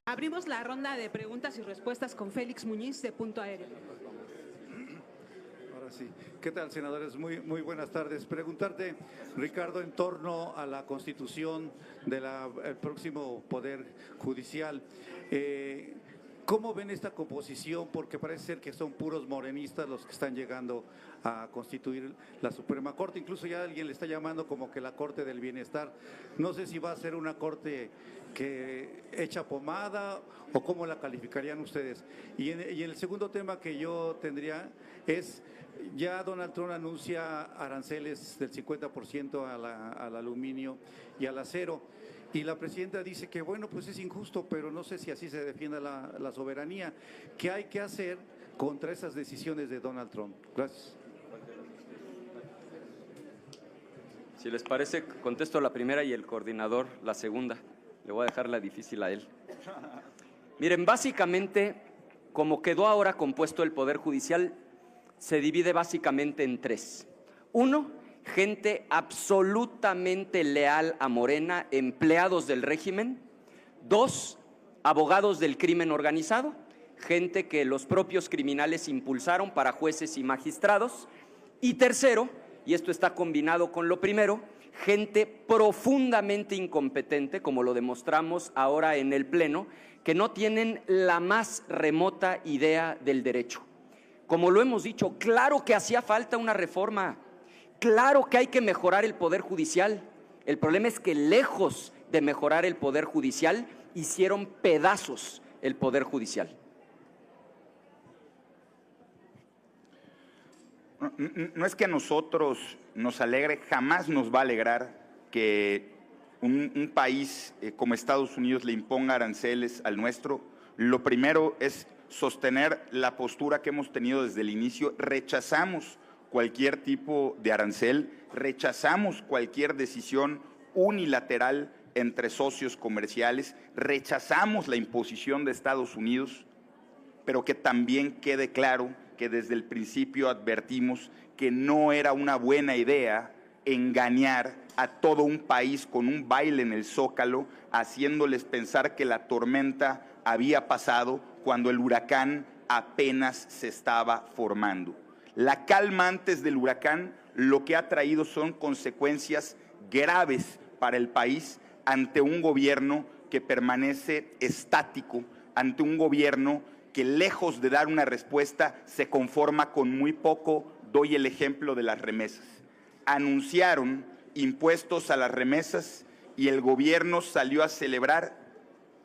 Abrimos la ronda de preguntas y respuestas con Félix Muñiz de Punto Aéreo. Ahora sí. ¿Qué tal, senadores? Muy buenas tardes. Preguntarte, Ricardo, en torno a la constitución del próximo Poder Judicial. ¿Cómo ven esta composición? Porque parece ser que son puros morenistas los que están llegando a constituir la Suprema Corte. Incluso ya alguien le está llamando como que la Corte del Bienestar. No sé si va a ser una corte que echa pomada o cómo la calificarían ustedes. Y en el segundo tema que yo tendría es, ya Donald Trump anuncia aranceles del 50% al aluminio y al acero. Y la presidenta dice que, bueno, pues es injusto, pero no sé si así se defienda la soberanía. ¿Qué hay que hacer contra esas decisiones de Donald Trump? Gracias. Si les parece, contesto la primera y el coordinador la segunda. Le voy a dejar la difícil a él. Miren, básicamente, como quedó ahora compuesto el Poder Judicial, se divide básicamente en tres. Uno, gente absolutamente leal a Morena, empleados del régimen. Dos, abogados del crimen organizado, gente que los propios criminales impulsaron para jueces y magistrados. Y tercero, y esto está combinado con lo primero, gente profundamente incompetente, como lo demostramos ahora en el Pleno, que no tienen la más remota idea del derecho. Como lo hemos dicho, claro que hacía falta una reforma, claro que hay que mejorar el Poder Judicial. El problema es que lejos de mejorar el Poder Judicial, hicieron pedazos el Poder Judicial. No es que a nosotros nos alegre, jamás nos va a alegrar que un país como Estados Unidos le imponga aranceles al nuestro. Lo primero es sostener la postura que hemos tenido desde el inicio. Rechazamos cualquier tipo de arancel, rechazamos cualquier decisión unilateral entre socios comerciales, rechazamos la imposición de Estados Unidos, pero que también quede claro que desde el principio advertimos que no era una buena idea engañar a todo un país con un baile en el Zócalo, haciéndoles pensar que la tormenta había pasado cuando el huracán apenas se estaba formando. La calma antes del huracán lo que ha traído son consecuencias graves para el país ante un gobierno que permanece estático, ante un gobierno que lejos de dar una respuesta se conforma con muy poco. Doy el ejemplo de las remesas. Anunciaron impuestos a las remesas y el gobierno salió a celebrar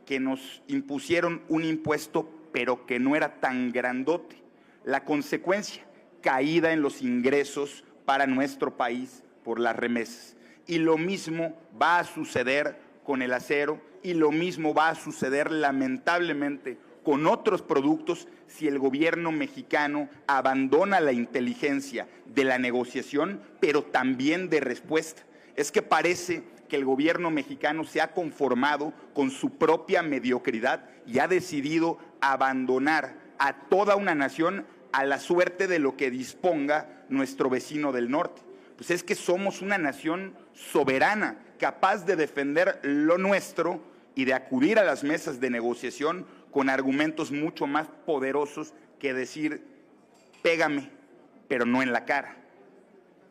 que nos impusieron un impuesto, pero que no era tan grandote. La consecuencia, caída en los ingresos para nuestro país por las remesas. Y lo mismo va a suceder con el acero y lo mismo va a suceder lamentablemente con otros productos si el gobierno mexicano abandona la inteligencia de la negociación, pero también de respuesta. Es que parece que el gobierno mexicano se ha conformado con su propia mediocridad y ha decidido abandonar a toda una nación a la suerte de lo que disponga nuestro vecino del norte. Pues es que somos una nación soberana, capaz de defender lo nuestro y de acudir a las mesas de negociación con argumentos mucho más poderosos que decir, pégame, pero no en la cara.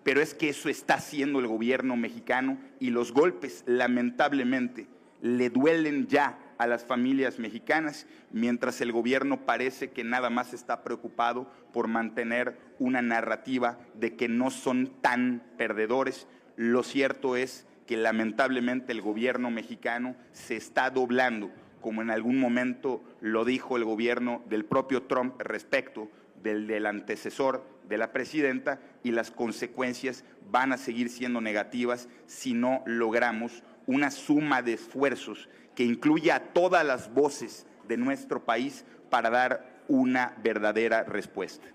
Pero es que eso está haciendo el gobierno mexicano y los golpes, lamentablemente, le duelen ya a las familias mexicanas, mientras el gobierno parece que nada más está preocupado por mantener una narrativa de que no son tan perdedores. Lo cierto es que lamentablemente el gobierno mexicano se está doblando, como en algún momento lo dijo el gobierno del propio Trump respecto del antecesor de la presidenta, y las consecuencias van a seguir siendo negativas si no logramos una suma de esfuerzos que incluya a todas las voces de nuestro país para dar una verdadera respuesta.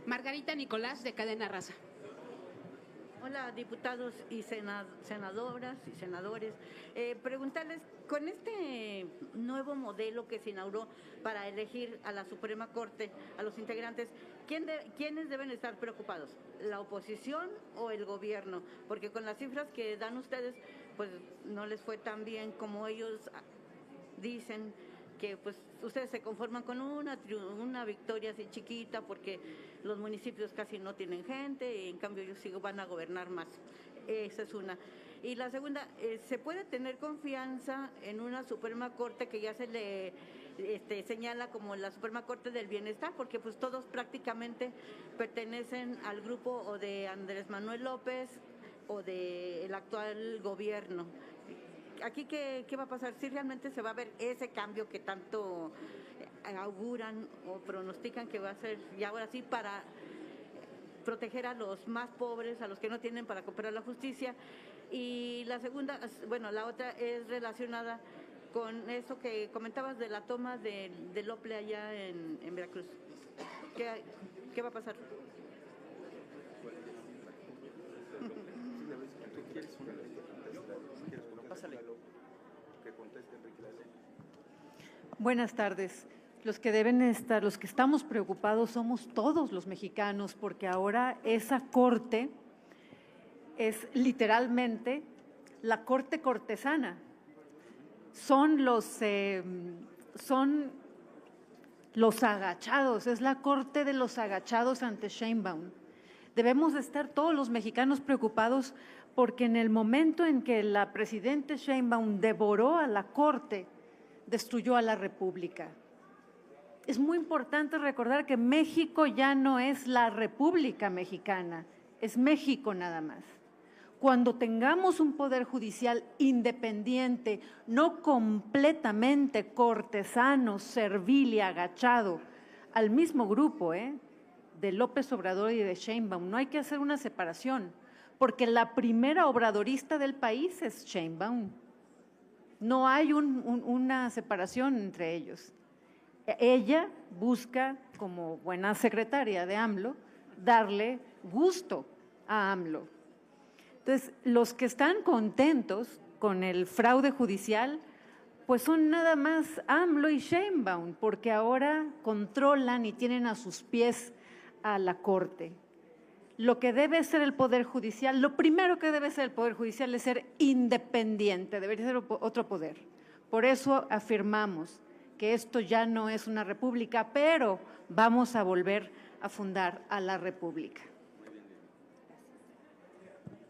Margarita Nicolás, de Cadena Raza. Hola, diputados y senadoras y senadores. Preguntarles, con este nuevo modelo que se inauguró para elegir a la Suprema Corte, a los integrantes, ¿quiénes deben estar preocupados? ¿La oposición o el gobierno? Porque con las cifras que dan ustedes, pues no les fue tan bien como ellos dicen que pues ustedes se conforman con una victoria así chiquita porque los municipios casi no tienen gente y en cambio ellos sí van a gobernar más. Esa es una. Y la segunda, ¿se puede tener confianza en una Suprema Corte que ya se le señala como la Suprema Corte del Bienestar? Porque pues todos prácticamente pertenecen al grupo o de Andrés Manuel López o del actual gobierno. Aquí, ¿qué va a pasar? Si realmente se va a ver ese cambio que tanto auguran o pronostican que va a ser, y ahora sí, para proteger a los más pobres, a los que no tienen para cooperar la justicia. Y la segunda, bueno, la otra es relacionada con eso que comentabas de la toma del Ople allá en Veracruz. ¿Qué va a pasar? Buenas tardes. Los que deben estar, los que estamos preocupados somos todos los mexicanos, porque ahora esa corte es literalmente la corte cortesana. Son los agachados, es la corte de los agachados ante Sheinbaum. Debemos estar todos los mexicanos preocupados porque en el momento en que la presidenta Sheinbaum devoró a la corte, destruyó a la República. Es muy importante recordar que México ya no es la República Mexicana, es México nada más. Cuando tengamos un poder judicial independiente, no completamente cortesano, servil y agachado, al mismo grupo, de López Obrador y de Sheinbaum, no hay que hacer una separación, porque la primera obradorista del país es Sheinbaum. No hay una separación entre ellos. Ella busca, como buena secretaria de AMLO, darle gusto a AMLO. Entonces, los que están contentos con el fraude judicial, pues son nada más AMLO y Sheinbaum, porque ahora controlan y tienen a sus pies a la Corte. Lo que debe ser el Poder Judicial, lo primero que debe ser el Poder Judicial es ser independiente, debería ser otro poder. Por eso afirmamos que esto ya no es una república, pero vamos a volver a fundar a la república.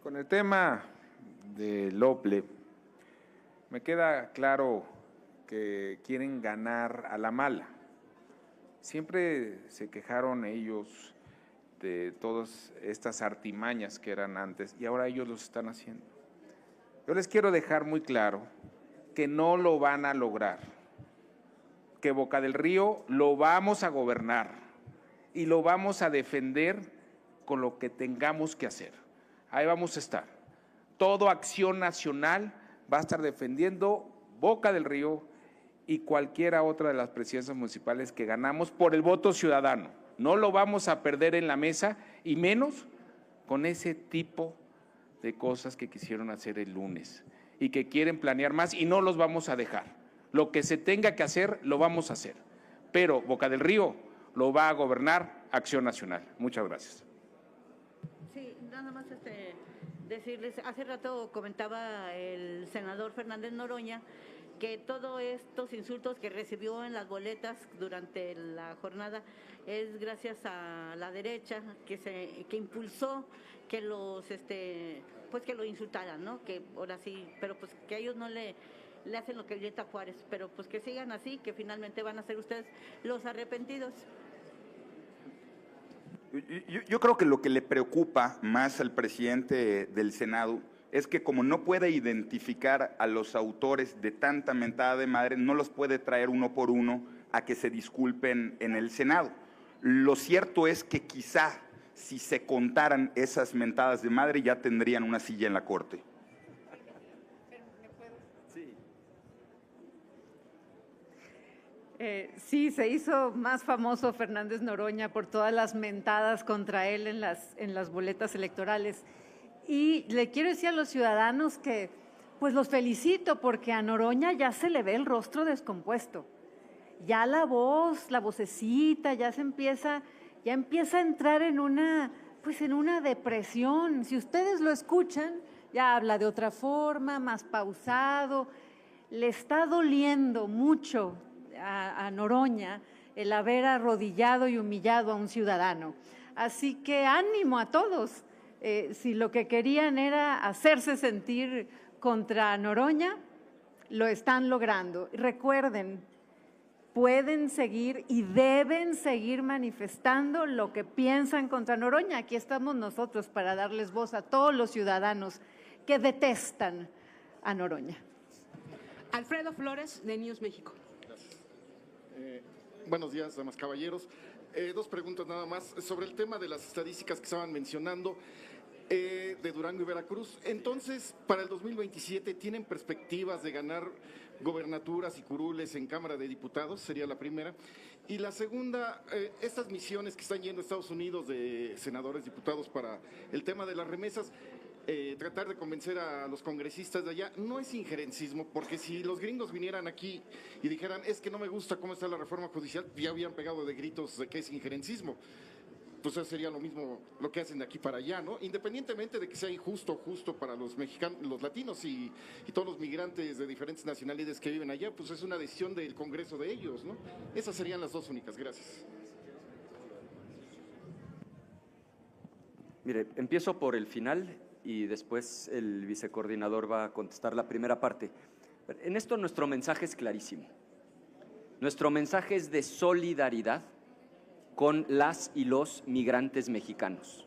Con el tema del Ople, me queda claro que quieren ganar a la mala. Siempre se quejaron ellos de todas estas artimañas que eran antes y ahora ellos los están haciendo. Yo les quiero dejar muy claro que no lo van a lograr, que Boca del Río lo vamos a gobernar y lo vamos a defender con lo que tengamos que hacer. Ahí vamos a estar. Toda Acción Nacional va a estar defendiendo Boca del Río y cualquiera otra de las presidencias municipales que ganamos por el voto ciudadano. No lo vamos a perder en la mesa y menos con ese tipo de cosas que quisieron hacer el lunes y que quieren planear más y no los vamos a dejar. Lo que se tenga que hacer, lo vamos a hacer. Pero Boca del Río lo va a gobernar Acción Nacional. Muchas gracias. Sí, nada más decirles, hace rato comentaba el senador Fernández Noroña que todos estos insultos que recibió en las boletas durante la jornada es gracias a la derecha que impulsó que los pues que lo insultaran, ¿no? Que ahora sí, pero pues que ellos no le hacen lo que Violeta Juárez, pero pues que sigan así, que finalmente van a ser ustedes los arrepentidos. Yo creo que lo que le preocupa más al presidente del Senado es que como no puede identificar a los autores de tanta mentada de madre, no los puede traer uno por uno a que se disculpen en el Senado. Lo cierto es que quizá si se contaran esas mentadas de madre ya tendrían una silla en la Corte. Sí, se hizo más famoso Fernández Noroña por todas las mentadas contra él en las boletas electorales. Y le quiero decir a los ciudadanos que pues los felicito porque a Noroña ya se le ve el rostro descompuesto. Ya la voz, la vocecita, ya empieza a entrar en una depresión. Si ustedes lo escuchan, ya habla de otra forma, más pausado. le está doliendo mucho a Noroña el haber arrodillado y humillado a un ciudadano. Así que ánimo a todos. Si lo que querían era hacerse sentir contra Noroña, lo están logrando. Recuerden, pueden seguir y deben seguir manifestando lo que piensan contra Noroña. Aquí estamos nosotros para darles voz a todos los ciudadanos que detestan a Noroña. Alfredo Flores, de News México. Gracias. Buenos días, damas, caballeros. Dos preguntas nada más sobre el tema de las estadísticas que estaban mencionando de Durango y Veracruz. Entonces, para el 2027, ¿tienen perspectivas de ganar gobernaturas y curules en Cámara de Diputados? Sería la primera. Y la segunda, estas misiones que están yendo a Estados Unidos de senadores, diputados para el tema de las remesas, tratar de convencer a los congresistas de allá, no es injerencismo, porque si los gringos vinieran aquí y dijeran, es que no me gusta cómo está la reforma judicial, ya habían pegado de gritos de que es injerencismo. Pues eso sería lo mismo lo que hacen de aquí para allá, ¿no? Independientemente de que sea injusto, justo para los mexicanos, los latinos y todos los migrantes de diferentes nacionalidades que viven allá, pues es una decisión del Congreso de ellos, ¿no? Esas serían las dos únicas. Gracias. Mire, empiezo por el final y después el vicecoordinador va a contestar la primera parte. En esto nuestro mensaje es clarísimo. Nuestro mensaje es de solidaridad con las y los migrantes mexicanos.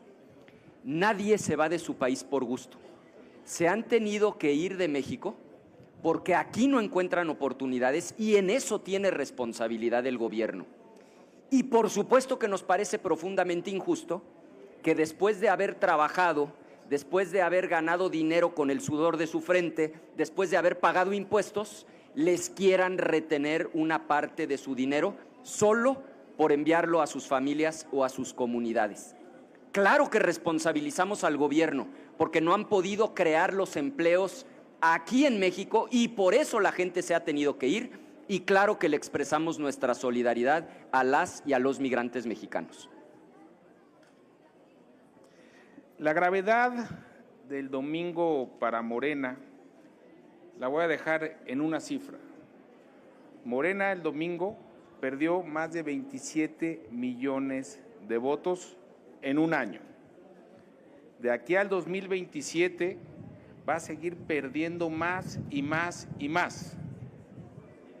Nadie se va de su país por gusto. Se han tenido que ir de México porque aquí no encuentran oportunidades y en eso tiene responsabilidad el gobierno. Y por supuesto que nos parece profundamente injusto que después de haber trabajado, después de haber ganado dinero con el sudor de su frente, después de haber pagado impuestos, les quieran retener una parte de su dinero solo por enviarlo a sus familias o a sus comunidades. Claro que responsabilizamos al gobierno porque no han podido crear los empleos aquí en México y por eso la gente se ha tenido que ir, y claro que le expresamos nuestra solidaridad a las y a los migrantes mexicanos. La gravedad del domingo para Morena la voy a dejar en una cifra. Morena el domingo perdió más de 27 millones de votos en un año. De aquí al 2027 va a seguir perdiendo más y más y más.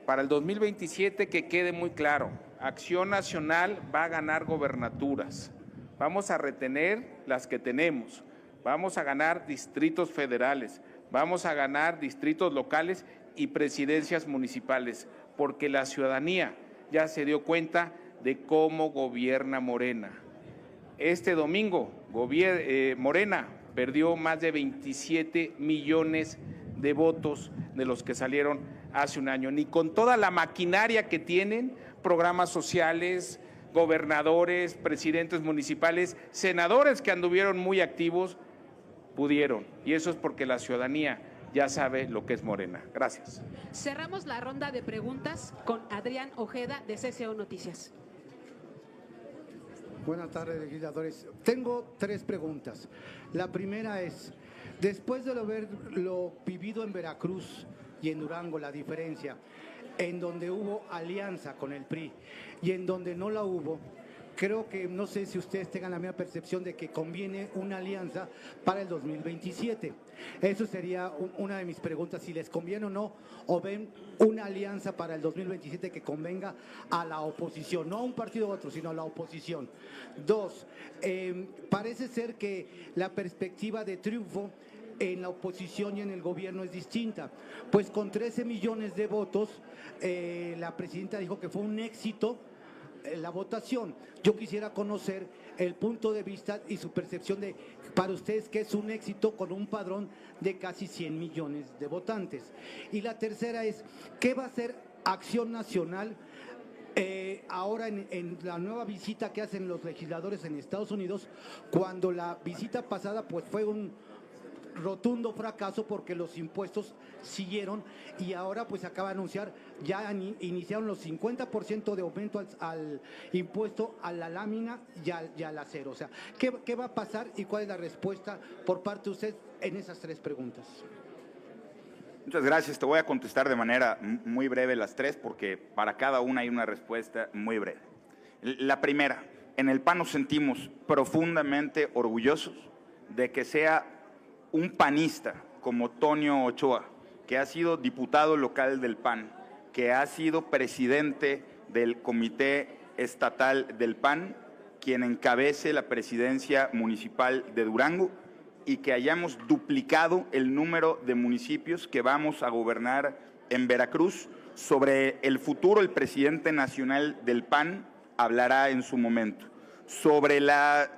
Para el 2027, que quede muy claro, Acción Nacional va a ganar gobernaturas. Vamos a retener las que tenemos, vamos a ganar distritos federales, vamos a ganar distritos locales y presidencias municipales, porque la ciudadanía ya se dio cuenta de cómo gobierna Morena. Este domingo, Morena perdió más de 27 millones de votos de los que salieron hace un año. Ni con toda la maquinaria que tienen, programas sociales, gobernadores, presidentes municipales, senadores que anduvieron muy activos, pudieron. Y eso es porque la ciudadanía ya sabe lo que es Morena. Gracias. Cerramos la ronda de preguntas con Adrián Ojeda, de CCO Noticias. Buenas tardes, legisladores. Tengo tres preguntas. La primera es, después de lo vivido en Veracruz y en Durango, la diferencia, en donde hubo alianza con el PRI y en donde no la hubo, creo que, no sé si ustedes tengan la misma percepción de que conviene una alianza para el 2027. Eso sería una de mis preguntas, si les conviene o no, o ven una alianza para el 2027 que convenga a la oposición, no a un partido u otro, sino a la oposición. Dos, parece ser que la perspectiva de triunfo en la oposición y en el gobierno es distinta, pues con 13 millones de votos, la presidenta dijo que fue un éxito la votación. Yo quisiera conocer el punto de vista y su percepción de, para ustedes, que es un éxito con un padrón de casi 100 millones de votantes. Y la tercera es, ¿qué va a hacer Acción Nacional ahora en la nueva visita que hacen los legisladores en Estados Unidos, cuando la visita pasada pues fue un rotundo fracaso porque los impuestos siguieron y ahora pues acaba de anunciar, ya iniciaron los 50% de aumento al impuesto a la lámina y al acero? O sea, ¿qué va a pasar y cuál es la respuesta por parte de usted en esas tres preguntas? Muchas gracias. Te voy a contestar de manera muy breve las tres, porque para cada una hay una respuesta muy breve. La primera, en el PAN nos sentimos profundamente orgullosos de que sea un panista como Tonio Ochoa, que ha sido diputado local del PAN, que ha sido presidente del Comité Estatal del PAN, quien encabece la presidencia municipal de Durango, y que hayamos duplicado el número de municipios que vamos a gobernar en Veracruz. Sobre el futuro, el presidente nacional del PAN hablará en su momento. Sobre la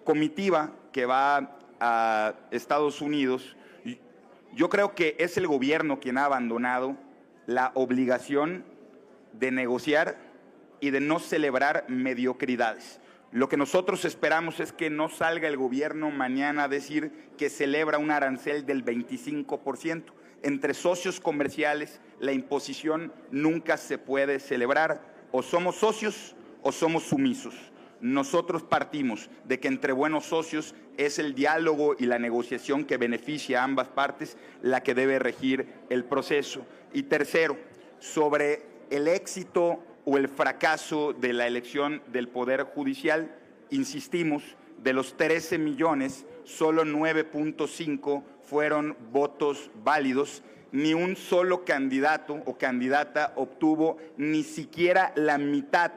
comitiva que va a Estados Unidos, yo creo que es el gobierno quien ha abandonado la obligación de negociar y de no celebrar mediocridades. Lo que nosotros esperamos es que no salga el gobierno mañana a decir que celebra un arancel del 25%. Entre socios comerciales, la imposición nunca se puede celebrar. O somos socios o somos sumisos. Nosotros partimos de que entre buenos socios es el diálogo y la negociación que beneficia a ambas partes la que debe regir el proceso. Y tercero, sobre el éxito o el fracaso de la elección del Poder Judicial, insistimos, de los 13 millones, solo 9.5 fueron votos válidos. Ni un solo candidato o candidata obtuvo ni siquiera la mitad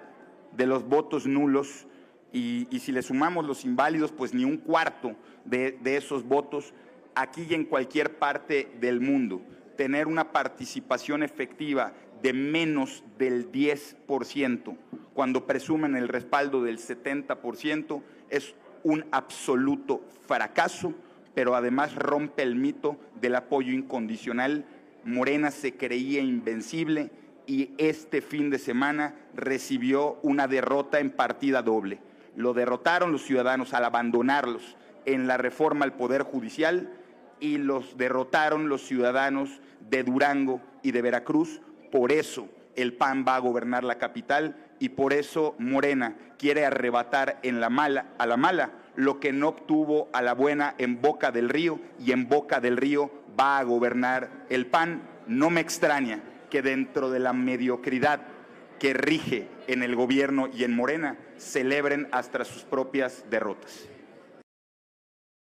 de los votos nulos, y si le sumamos los inválidos, pues ni un cuarto de esos votos. Aquí y en cualquier parte del mundo, tener una participación efectiva de menos del 10%, cuando presumen el respaldo del 70%, es un absoluto fracaso, pero además rompe el mito del apoyo incondicional. Morena se creía invencible y este fin de semana recibió una derrota en partida doble. Lo derrotaron los ciudadanos al abandonarlos en la reforma al Poder Judicial, y los derrotaron los ciudadanos de Durango y de Veracruz. Por eso el PAN va a gobernar la capital, y por eso Morena quiere arrebatar a la mala lo que no obtuvo a la buena en Boca del Río, y en Boca del Río va a gobernar el PAN. No me extraña que dentro de la mediocridad que rige en el gobierno y en Morena celebren hasta sus propias derrotas.